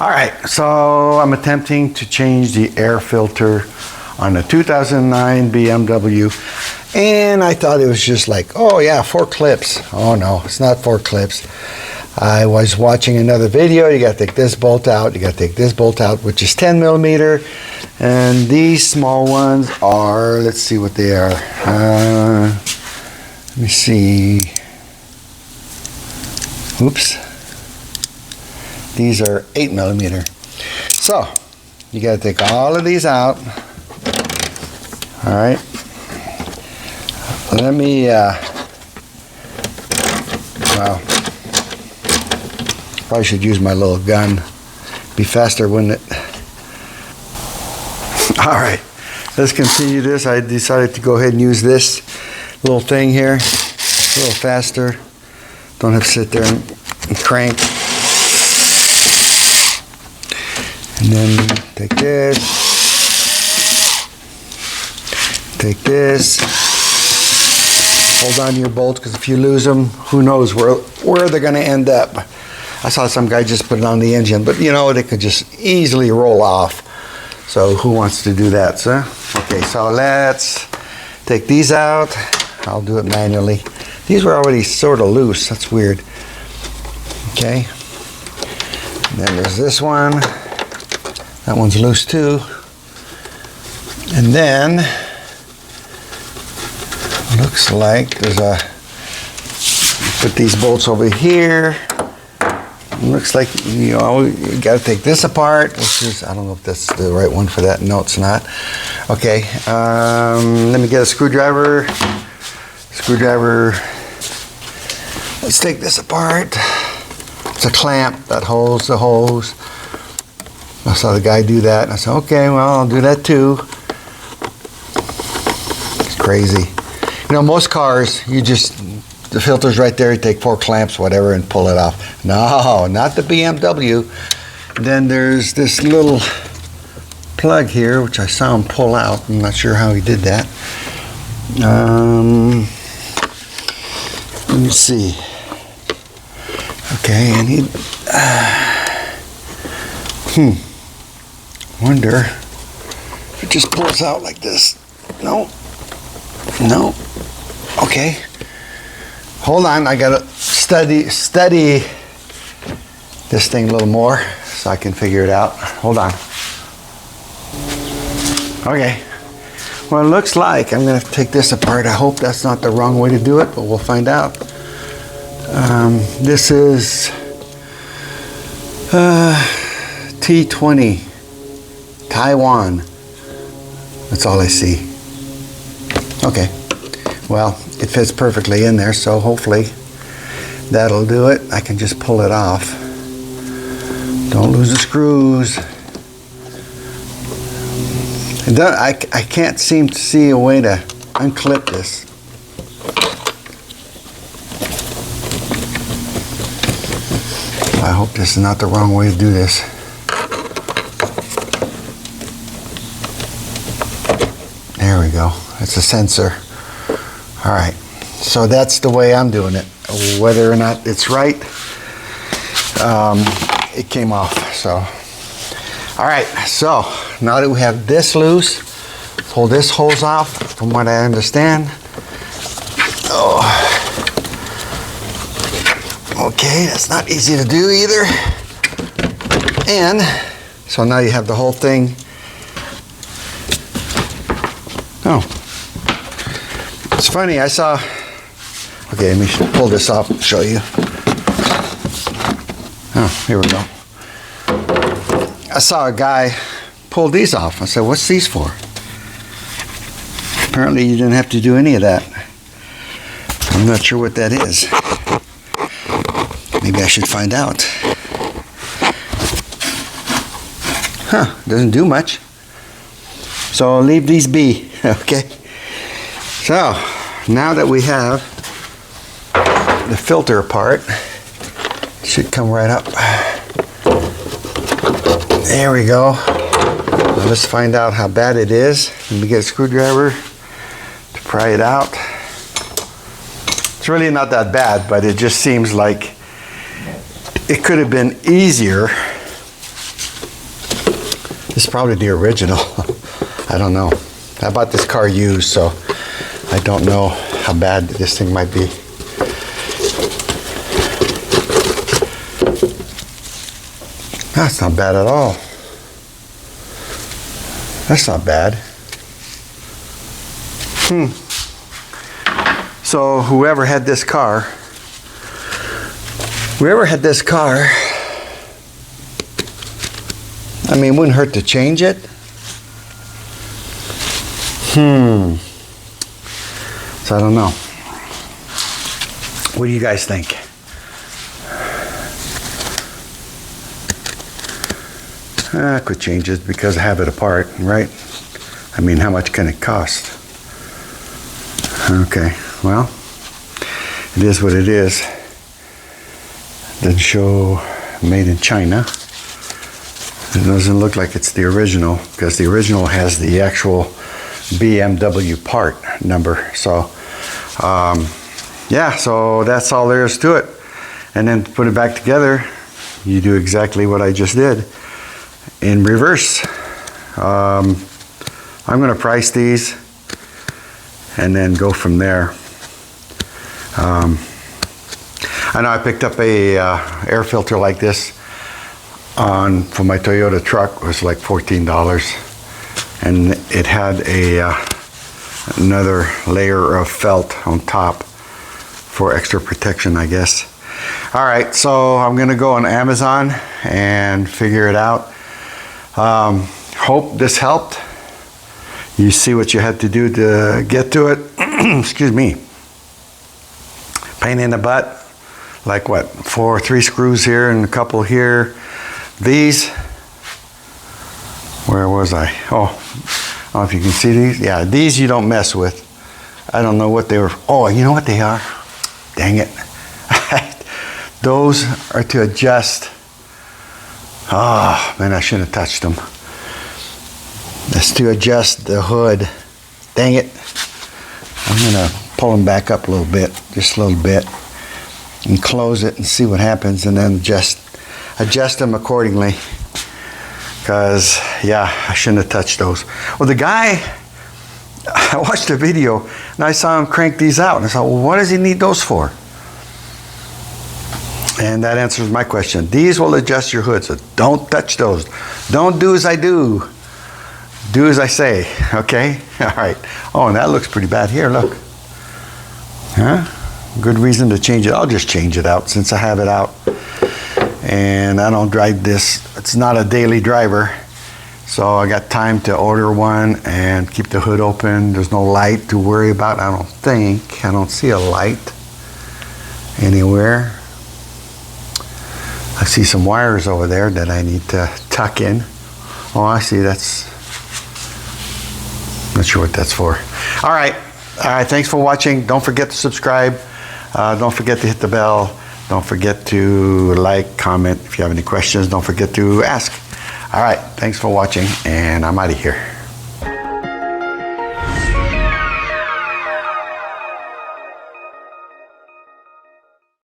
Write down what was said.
All right, so I'm attempting to change the air filter on a 2009 BMW, and I thought it was just like, oh yeah, 4 clips. Oh no, it's not 4 clips. I was watching another video. You got to take this bolt out, you got to take this bolt out, which is 10 millimeter, and these small ones are, let's see what they are. Let me see. Oops. These are 8 millimeter. So you got to take all of these out. All right. Let me. Well, probably should use my little gun. Be faster, wouldn't it? All right. Let's continue this. I decided to go ahead and use this little thing here. A little faster. Don't have to sit there and crank. And then take this. Take this. Hold on to your bolts, because if you lose them, who knows where they're going to end up. I saw some guy just put it on the engine, but you know, they could just easily roll off. So who wants to do that, sir? Okay, so let's take these out. I'll do it manually. These were already sort of loose. That's weird. Okay. And then there's this one. That one's loose too. And then looks like there's a, put these bolts over here. Looks like you got to take this apart, which is, I don't know if that's the right one for that. No, it's not. Okay, let me get a screwdriver. Let's take this apart. It's a clamp that holds the hose. I saw the guy do that, and I said, okay, well, I'll do that too. It's crazy. You know, most cars, the filter's right there, you take 4 clamps, whatever, and pull it off. No, not the BMW. Then there's this little plug here, which I saw him pull out. I'm not sure how he did that. Let me see. Okay, and he, wonder if it just pulls out like this. No. Okay. Hold on, I gotta study this thing a little more so I can figure it out. Hold on. Okay. Well, it looks like I'm gonna take this apart. I hope that's not the wrong way to do it, but we'll find out. This is T20 Taiwan. That's all I see. Okay. Well, it fits perfectly in there, so hopefully that'll do it. I can just pull it off. Don't lose the screws. I can't seem to see a way to unclip this. I hope this is not the wrong way to do this. There we go. It's a sensor. All right. So that's the way I'm doing it. Whether or not it's right, it came off. So, all right. So now that we have this loose, pull this hose off. From what I understand. Oh. Okay, that's not easy to do either. And so now you have the whole thing. Oh, it's funny. I saw. Okay, let me pull this off and show you. Oh, here we go. I saw a guy pull these off. I said, "What's these for?" Apparently, you didn't have to do any of that. I'm not sure what that is. Maybe I should find out. Huh, doesn't do much. So I'll leave these be, okay? So, now that we have the filter apart, it should come right up. There we go. Now let's find out how bad it is. Let me get a screwdriver to pry it out. It's really not that bad, but it just seems like it could have been easier This is probably the original. I don't know. I bought this car used, so I don't know how bad this thing might be. That's not bad at all. That's not bad. So whoever had this car, I mean, it wouldn't hurt to change it. So I don't know. What do you guys think? I could change it because I have it apart, right? I mean, how much can it cost? Okay, well, it is what it is. Doesn't show made in China. It doesn't look like it's the original because the original has the actual BMW part number. So, yeah, so that's all there is to it. And then to put it back together, you do exactly what I just did in reverse. I'm going to price these and then go from there. I know I picked up a air filter like this for my Toyota truck. It was like $14, and it had another layer of felt on top for extra protection, I guess. All right, so I'm gonna go on Amazon and figure it out. Hope this helped. You see what you had to do to get to it. Excuse me. Pain in the butt. Like what? 3 screws here and a couple here. These. Where was I? Oh, I don't know if you can see these. Yeah, these you don't mess with. I don't know what they were. Oh, you know what they are? Dang it. Those are to adjust. Oh, man, I shouldn't have touched them. That's to adjust the hood. Dang it. I'm going to pull them back up a little bit, just a little bit, and close it and see what happens, and then adjust them accordingly. Because, yeah, I shouldn't have touched those. Well, the guy, I watched a video, and I saw him crank these out, and I thought, well, what does he need those for? And that answers my question. These will adjust your hood, so don't touch those. Don't do as I do. Do as I say, okay? All right. Oh, and that looks pretty bad here, look. Huh? Good reason to change it. I'll just change it out since I have it out. And I don't drive this. It's not a daily driver. So I got time to order one and keep the hood open. There's no light to worry about, I don't think. I don't see a light anywhere. I see some wires over there that I need to tuck in. Oh, I see, that's, not sure what that's for. All right, thanks for watching. Don't forget to subscribe. Don't forget to hit the bell. Don't forget to like, comment. If you have any questions, don't forget to ask. All right, thanks for watching, and I'm out of here.